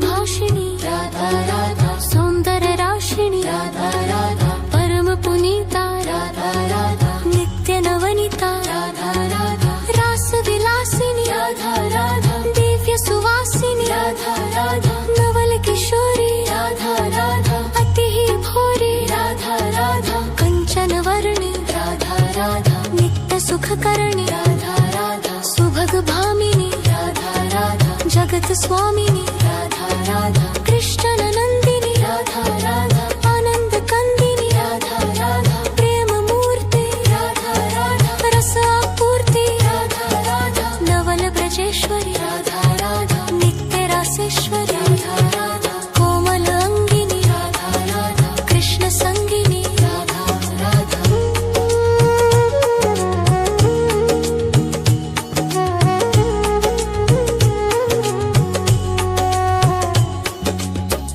भाषिणी राधा राधा सौंदर्य राशिणी राधा राधा परम पुनीता राधा राधा नित्य नवनीता राधा राधा रास विलासिनी राधा राधा दिव्य सुवासिनी राधा राधा नवल किशोरी राधा राधा अति ही भोरी राधा राधा कंचन वर्णी राधा राधा नित्य सुखकरणी राधा राधा सुभग भामिनी राधा राधा जगत स्वामिनी राधा राधा कृष्ण नंदिनी राधा राधा आनंद कंदिनी राधा राधा प्रेम मूर्ति राधा राधा रस आपूर्ति राधा राधा नवल ब्रजेश्वरी राधा राधा नित्य रासेश्वरी राधा राधा कोमल अंगिनी राधा राधा कृष्ण संगिनी राधा राधा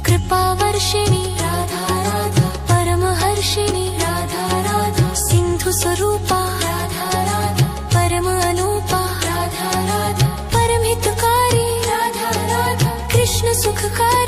कृपावर्षिणी राधा राधा परमहर्षिणी राधा राधा सिंधु स्वरूपा राधा राधा परम अनूपा राधा राधा परमहितकारी राधा राधा कृष्ण सुखकारी